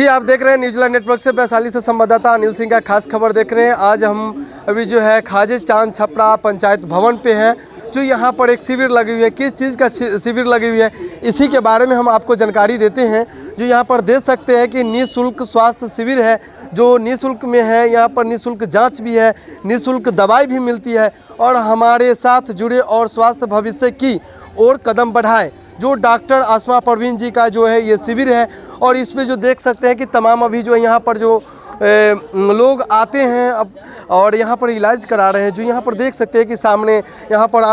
आप देख रहे हैं न्यूजीलैंड नेटवर्क से वैशाली से संवाददाता अनिल सिंह का खास खबर देख रहे हैं। आज हम अभी जो है खाजे चांद छपरा पंचायत भवन पे हैं, जो यहाँ पर एक शिविर लगी हुई है। किस चीज़ का शिविर लगी हुई है, इसी के बारे में हम आपको जानकारी देते हैं। जो यहाँ पर देख सकते हैं कि निःशुल्क स्वास्थ्य शिविर है, जो निःशुल्क में है। यहाँ पर निःशुल्क जांच भी है, निःशुल्क दवाई भी मिलती है और हमारे साथ जुड़े और स्वास्थ्य भविष्य की ओर कदम बढ़ाएं, जो डॉक्टर आसमा परवीन जी का जो है ये शिविर है। और इसमें जो देख सकते हैं कि तमाम अभी जो यहाँ पर जो लोग आते हैं अब और यहाँ पर इलाज करा रहे हैं। जो यहाँ पर देख सकते हैं कि सामने यहाँ पर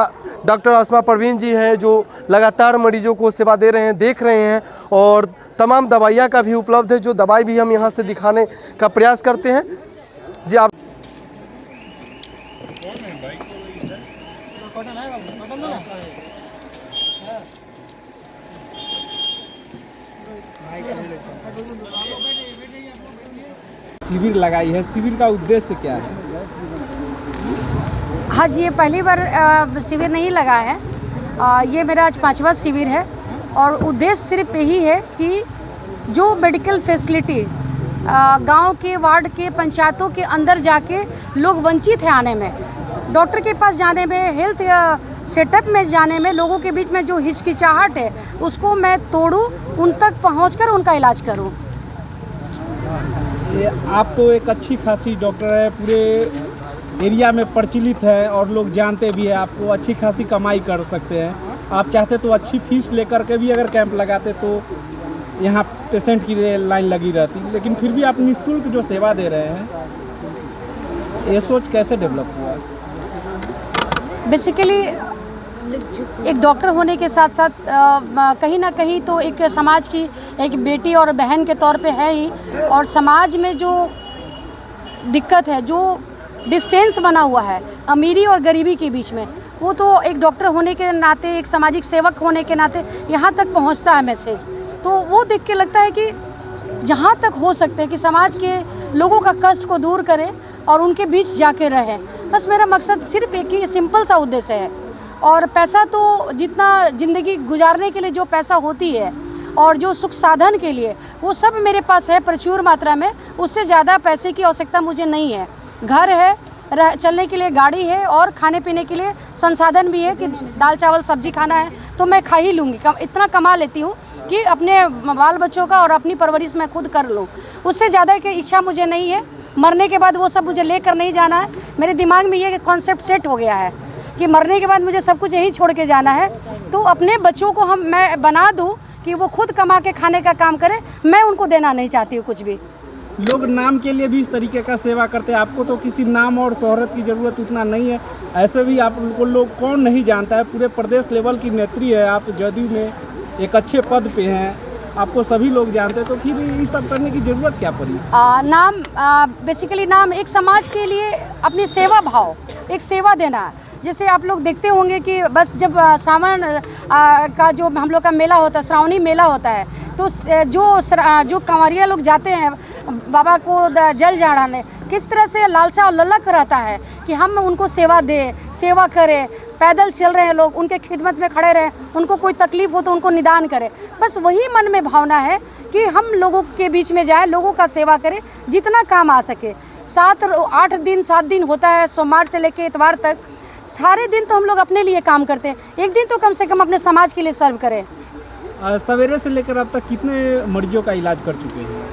डॉक्टर आसमा परवीन जी हैं, जो लगातार मरीजों को सेवा दे रहे हैं, देख रहे हैं। और तमाम दवाइयाँ का भी उपलब्ध है, जो दवाई भी हम यहाँ से दिखाने का प्रयास करते हैं। जी आप शिविर लगाई है, शिविर का उद्देश्य क्या है? हाँ जी, ये पहली बार शिविर नहीं लगा है। ये मेरा आज 5वां शिविर है और उद्देश्य सिर्फ यही है कि जो मेडिकल फैसिलिटी गांव के वार्ड के पंचायतों के अंदर जाके लोग वंचित हैं आने में, डॉक्टर के पास जाने में, हेल्थ सेटअप में जाने में लोगों के बीच में जो हिचकिचाहट है उसको मैं तोड़ूं, उन तक पहुंचकर उनका इलाज करूं। आप तो एक अच्छी खासी डॉक्टर है, पूरे एरिया में प्रचलित है और लोग जानते भी हैं आपको, अच्छी खासी कमाई कर सकते हैं। आप चाहते तो अच्छी फीस लेकर के भी अगर कैंप लगाते तो यहाँ पेशेंट की लाइन लगी रहती, लेकिन फिर भी आप निःशुल्क जो सेवा दे रहे हैं, ये सोच कैसे डेवलप हुआ? बेसिकली एक डॉक्टर होने के साथ साथ कहीं ना कहीं तो एक समाज की एक बेटी और बहन के तौर पे है ही, और समाज में जो दिक्कत है, जो डिस्टेंस बना हुआ है अमीरी और गरीबी के बीच में, वो तो एक डॉक्टर होने के नाते, एक सामाजिक सेवक होने के नाते यहाँ तक पहुँचता है मैसेज। तो वो देख के लगता है कि जहाँ तक हो सकते हैं कि समाज के लोगों का कष्ट को दूर करें और उनके बीच जाके रहें। बस मेरा मकसद सिर्फ एक ही सिंपल सा उद्देश्य है। और पैसा तो जितना ज़िंदगी गुजारने के लिए जो पैसा होती है और जो सुख साधन के लिए, वो सब मेरे पास है प्रचुर मात्रा में। उससे ज़्यादा पैसे की आवश्यकता मुझे नहीं है। घर है, चलने के लिए गाड़ी है और खाने पीने के लिए संसाधन भी है कि दाल चावल सब्जी खाना है तो मैं खा ही लूँगी। इतना कमा लेती हूँ कि अपने बाल बच्चों का और अपनी परवरिश मैं खुद कर लूँ। उससे ज़्यादा की इच्छा मुझे नहीं है। मरने के बाद वो सब मुझे लेकर नहीं जाना है। मेरे दिमाग में ये कॉन्सेप्ट सेट हो गया है कि मरने के बाद मुझे सब कुछ यही छोड़ के जाना है। तो अपने बच्चों को मैं बना दूं कि वो खुद कमा के खाने का काम करें, मैं उनको देना नहीं चाहती हूँ कुछ भी। लोग नाम के लिए भी इस तरीके का सेवा करते हैं, आपको तो किसी नाम और शोहरत की ज़रूरत उतना नहीं है। ऐसे भी आपको लोग कौन नहीं जानता है, पूरे प्रदेश लेवल की नेत्री है आप, जदयू में एक अच्छे पद पे हैं, आपको सभी लोग जानते हैं, तो फिर ये सब करने की ज़रूरत क्या पड़ी? नाम बेसिकली नाम एक समाज के लिए अपनी सेवा भाव, एक सेवा देना। जैसे आप लोग देखते होंगे कि बस जब सावन का जो हम लोग का मेला होता है, श्रावणी मेला होता है, तो जो कंवरिया लोग जाते हैं बाबा को जल चढ़ाने, किस तरह से लालसा और ललक रहता है कि हम उनको सेवा दें, सेवा करें। पैदल चल रहे हैं लोग, उनके खिदमत में खड़े रहें, उनको कोई तकलीफ़ हो तो उनको निदान करें। बस वही मन में भावना है कि हम लोगों के बीच में जाए, लोगों का सेवा करें जितना काम आ सके। 7 दिन होता है, सोमवार से लेकर इतवार तक। सारे दिन तो हम लोग अपने लिए काम करते हैं, एक दिन तो कम से कम अपने समाज के लिए सर्व करें। सवेरे से लेकर अब तक कितने मरीजों का इलाज कर चुके हैं?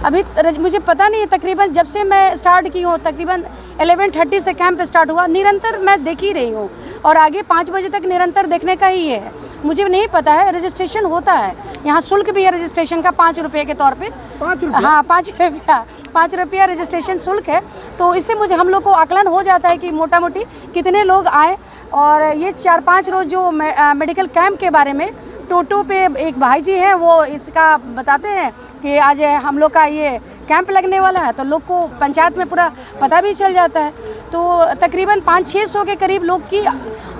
अभी मुझे पता नहीं है, तकरीबन जब से मैं स्टार्ट की हूँ, तकरीबन 11:30 से कैंप स्टार्ट हुआ, निरंतर मैं देख ही रही हूँ और आगे 5 बजे तक निरंतर देखने का ही है। मुझे नहीं पता है, रजिस्ट्रेशन होता है यहाँ, शुल्क भी है रजिस्ट्रेशन का 5 रुपये के तौर पे। 5 रुपये? हाँ, 5 रुपया रजिस्ट्रेशन शुल्क है। तो इससे मुझे हम लोग को आकलन हो जाता है कि मोटा मोटी कितने लोग आए। और ये 4-5 रोज़ जो मेडिकल कैंप के बारे में टोटो पे एक भाई जी हैं, वो इसका बताते हैं कि आज हम लोग का ये कैंप लगने वाला है, तो लोग को पंचायत में पूरा पता भी चल जाता है। तो तकरीबन 500-600 के करीब लोग की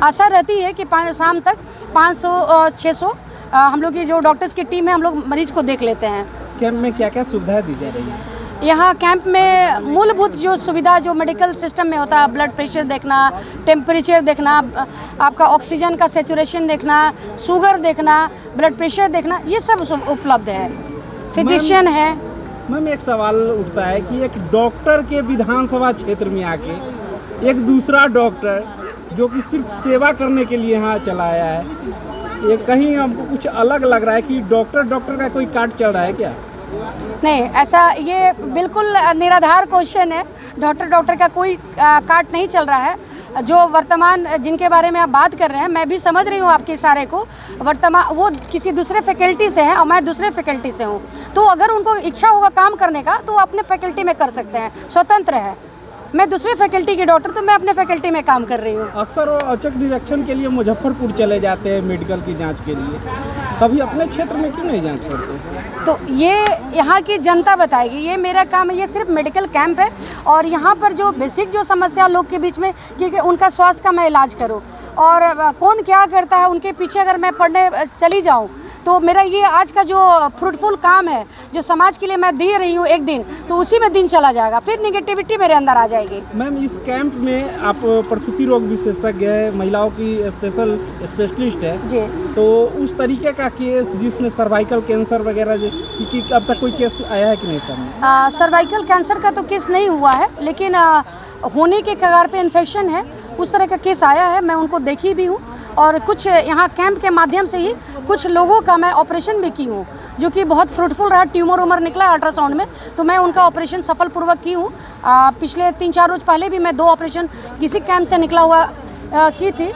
आशा रहती है कि शाम तक 500-600 हम लोग की जो डॉक्टर्स की टीम है, हम लोग मरीज को देख लेते हैं। कैंप में क्या क्या सुविधाएं दी जा रही है? यहाँ कैंप में मूलभूत जो सुविधा जो मेडिकल सिस्टम में होता है, ब्लड प्रेशर देखना, टेम्परेचर देखना, आपका ऑक्सीजन का सेचुरेशन देखना, शुगर देखना, ब्लड प्रेशर देखना, ये सब उपलब्ध है। फिजिशियन है। मैम एक सवाल उठता है कि एक डॉक्टर के विधानसभा क्षेत्र में आके एक दूसरा डॉक्टर जो कि सिर्फ सेवा करने के लिए यहाँ चला आया है, ये कहीं हमको कुछ अलग लग रहा है कि डॉक्टर का कोई काट चल रहा है क्या? नहीं, ऐसा ये बिल्कुल निराधार क्वेश्चन है। डॉक्टर का कोई काट नहीं चल रहा है। जो वर्तमान जिनके बारे में आप बात कर रहे हैं, मैं भी समझ रही हूँ आपके इशारे को। वर्तमान वो किसी दूसरे फैकल्टी से हैं और मैं दूसरे फैकल्टी से हूँ, तो अगर उनको इच्छा होगा काम करने का तो वो अपने फैकल्टी में कर सकते हैं, स्वतंत्र है। मैं दूसरे फैकल्टी की डॉक्टर, तो मैं अपने फैकल्टी में काम कर रही हूँ। अक्सर वो औचक निरीक्षण के लिए मुजफ्फरपुर चले जाते हैं मेडिकल की जांच के लिए, कभी अपने क्षेत्र में क्यों नहीं जांच करते? तो ये यहाँ की जनता बताएगी, ये मेरा काम है। ये सिर्फ मेडिकल कैंप है और यहाँ पर जो बेसिक जो समस्या लोग के बीच में कि उनका स्वास्थ्य का मैं इलाज करूँ, और कौन क्या करता है उनके पीछे अगर मैं पढ़ने चली जाऊँ, तो मेरा ये आज का जो फ्रूटफुल काम है जो समाज के लिए मैं दे रही हूँ एक दिन, तो उसी में दिन चला जाएगा, फिर निगेटिविटी मेरे अंदर आ जाएगी। मैम इस कैंप में आप प्रसूति रोग विशेषज्ञ है, महिलाओं की स्पेशलिस्ट है जी। तो उस तरीके का केस जिसमें सर्वाइकल कैंसर वगैरह कि अब तक कोई केस आया है कि नहीं सर? सर्वाइकल कैंसर का तो केस नहीं हुआ है, लेकिन होने के कगार पे इन्फेक्शन है, उस तरह का केस आया है। मैं उनको देखी भी हूँ और कुछ यहाँ कैंप के माध्यम से ही कुछ लोगों का मैं ऑपरेशन भी की हूँ, जो कि बहुत फ्रूटफुल रहा। ट्यूमर उमर निकला अल्ट्रासाउंड में, तो मैं उनका ऑपरेशन सफलपूर्वक की हूँ। पिछले 3-4 रोज पहले भी मैं 2 ऑपरेशन किसी कैंप से निकला हुआ की थी।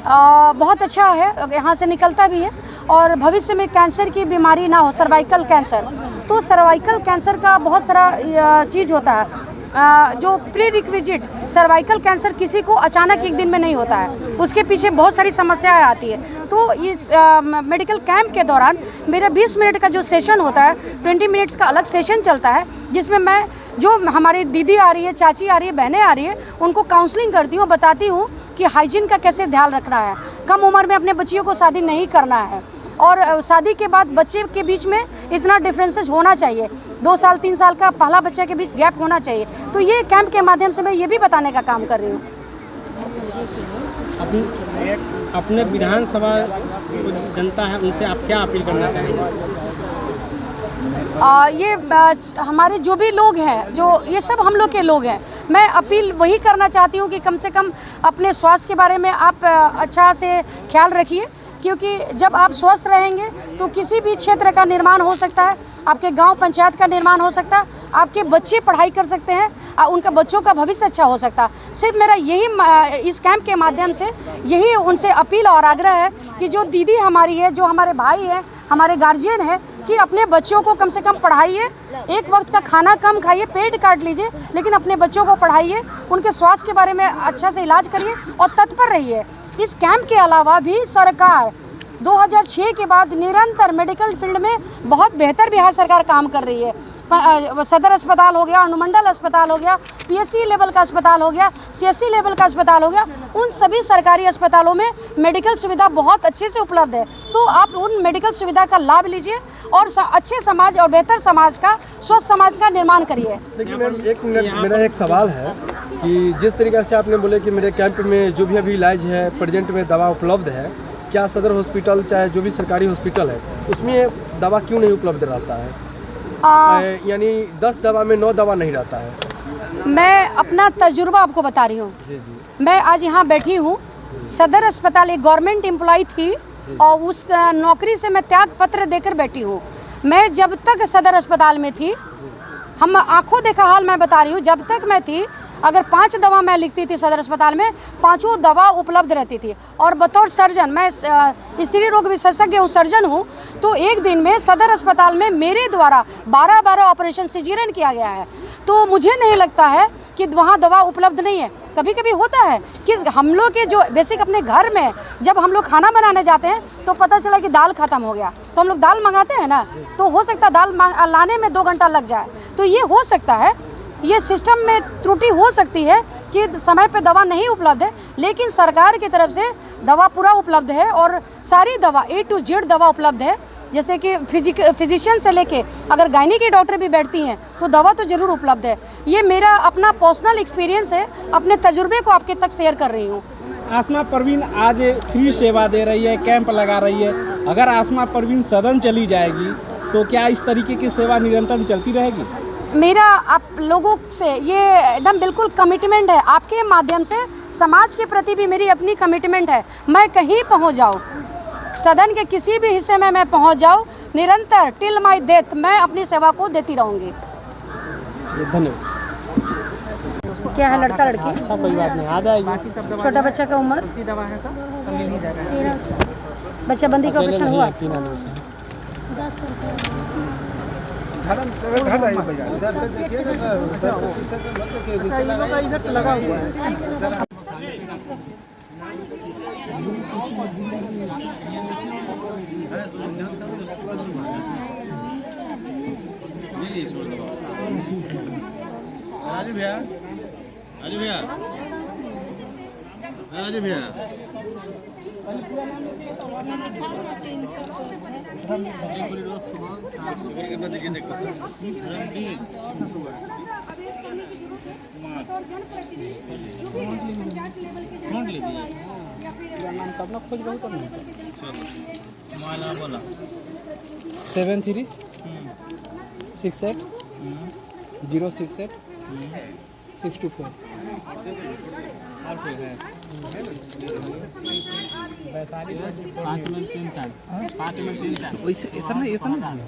बहुत अच्छा है, यहाँ से निकलता भी है। और भविष्य में कैंसर की बीमारी ना हो, सर्वाइकल कैंसर, तो सर्वाइकल कैंसर का बहुत सारा चीज़ होता है जो प्री रिक्विजिट। सर्वाइकल कैंसर किसी को अचानक एक दिन में नहीं होता है, उसके पीछे बहुत सारी समस्याएं आती है। तो इस मेडिकल कैंप के दौरान मेरा 20 मिनट का जो सेशन होता है, 20 मिनट्स का अलग सेशन चलता है, जिसमें मैं जो हमारी दीदी आ रही है, चाची आ रही है, बहनें आ रही है, उनको काउंसलिंग करती हूँ, बताती हूँ कि हाइजीन का कैसे ध्यान रखना है, कम उम्र में अपने बच्चियों को शादी नहीं करना है, और शादी के बाद बच्चे के बीच में इतना डिफरेंसेस होना चाहिए, 2 साल 3 साल का पहला बच्चे के बीच गैप होना चाहिए। तो ये कैंप के माध्यम से मैं ये भी बताने का काम कर रही हूँ। अपने विधानसभा जनता है उनसे आप क्या अपील करना चाहेंगे? हमारे जो भी लोग हैं, जो ये सब हम लोग के लोग हैं, मैं अपील वही करना चाहती हूँ कि कम से कम अपने स्वास्थ्य के बारे में आप अच्छा से ख्याल रखिए, क्योंकि जब आप स्वस्थ रहेंगे तो किसी भी क्षेत्र का निर्माण हो सकता है, आपके गांव पंचायत का निर्माण हो सकता है, आपके बच्चे पढ़ाई कर सकते हैं, उनका बच्चों का भविष्य अच्छा हो सकता है। सिर्फ मेरा यही इस कैंप के माध्यम से यही उनसे अपील और आग्रह है कि जो दीदी हमारी है, जो हमारे भाई हैं, हमारे गार्जियन हैं, कि अपने बच्चों को कम से कम पढ़ाइए, एक वक्त का खाना कम खाइए, पेट काट लीजिए, लेकिन अपने बच्चों को पढ़ाइए, उनके स्वास्थ्य के बारे में अच्छा से इलाज करिए और तत्पर रहिए। इस कैंप के अलावा भी सरकार 2006 के बाद निरंतर मेडिकल फील्ड में बहुत बेहतर बिहार सरकार काम कर रही है। सदर अस्पताल हो गया, अनुमंडल अस्पताल हो गया, PSC लेवल का अस्पताल हो गया, CSC लेवल का अस्पताल हो गया, उन सभी सरकारी अस्पतालों में मेडिकल सुविधा बहुत अच्छे से उपलब्ध है। तो आप उन मेडिकल सुविधा का लाभ लीजिए और अच्छे समाज और बेहतर समाज का, स्वस्थ समाज का निर्माण करिए। देखिए मैम, 1 मिनट, मेरा एक सवाल है कि जिस तरीके से आपने बोले कि मेरे कैंप में जो भी अभी इलाज है, प्रेजेंट में दवा उपलब्ध है, क्या सदर हॉस्पिटल चाहे जो भी सरकारी हॉस्पिटल है उसमें दवा क्यों नहीं उपलब्ध रहता है? यानी 10 दवा में 9 दवा नहीं रहता है। मैं अपना तजुर्बा आपको बता रही हूँ। मैं आज यहाँ बैठी हूँ, सदर अस्पताल एक गवर्नमेंट एम्प्लॉय थी और उस नौकरी से मैं त्याग पत्र देकर बैठी हूँ। मैं जब तक सदर अस्पताल में थी, हम आंखों देखा हाल मैं बता रही हूँ, जब तक मैं थी, अगर 5 दवा मैं लिखती थी सदर अस्पताल में, 5 दवा उपलब्ध रहती थी। और बतौर सर्जन, मैं स्त्री रोग विशेषज्ञ हूँ, सर्जन हूँ, तो एक दिन में सदर अस्पताल में मेरे द्वारा 12 ऑपरेशन सिजेरियन किया गया है। तो मुझे नहीं लगता है कि वहाँ दवा उपलब्ध नहीं है। कभी कभी होता है कि हम लोग के जो बेसिक अपने घर में जब हम लोग खाना बनाने जाते हैं तो पता चला कि दाल ख़त्म हो गया, तो हम लोग दाल मंगाते हैं ना, तो हो सकता है दाल लाने में 2 घंटा लग जाए। तो ये हो सकता है, ये सिस्टम में त्रुटि हो सकती है कि समय पे दवा नहीं उपलब्ध है, लेकिन सरकार की तरफ से दवा पूरा उपलब्ध है और सारी दवा A to Z दवा उपलब्ध है। जैसे कि फिजिशियन से लेके अगर गायनी की डॉक्टर भी बैठती हैं तो दवा तो ज़रूर उपलब्ध है। ये मेरा अपना पर्सनल एक्सपीरियंस है, अपने तजुर्बे को आपके तक शेयर कर रही हूँ। आसमा परवीन आज फ्री सेवा दे रही है, कैंप लगा रही है। अगर आसमा परवीन सदन चली जाएगी तो क्या इस तरीके की सेवा निरंतर चलती रहेगी? मेरा आप लोगों से ये एकदम बिल्कुल कमिटमेंट है, आपके माध्यम से समाज के प्रति भी मेरी अपनी कमिटमेंट है। मैं कहीं पहुंच जाऊं, सदन के किसी भी हिस्से में मैं पहुंच जाऊं, निरंतर टिल माय डेथ मैं अपनी सेवा को देती रहूंगी। धन्यवाद। क्या है लड़का लड़की? अच्छा कोई बात नहीं, आ जाएगी। छोटा बच्चा का उम्र? दवा है सर, 13। बच्चा बंदी का ऑपरेशन हुआ? इधर से लगा हुआ है। राजू भैया, राजू भैया, राजू भैया, बोला 7368 068 624। वैसे इतना 7011।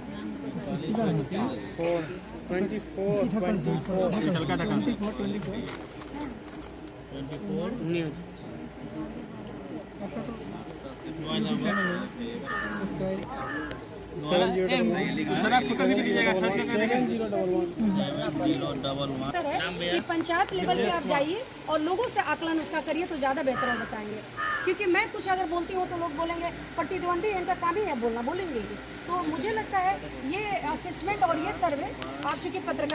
पंचायत लेवल पे आप जाइए और लोगों से आकलन उसका करिए तो ज़्यादा बेहतर हो बताएंगे। क्योंकि मैं कुछ अगर बोलती हूँ तो लोग बोलेंगे प्रतिद्वंदी, इनका काम ही है बोलना, बोलेंगे ही। तो मुझे लगता है ये असेसमेंट और ये सर्वे आप चूँकि पत्रकार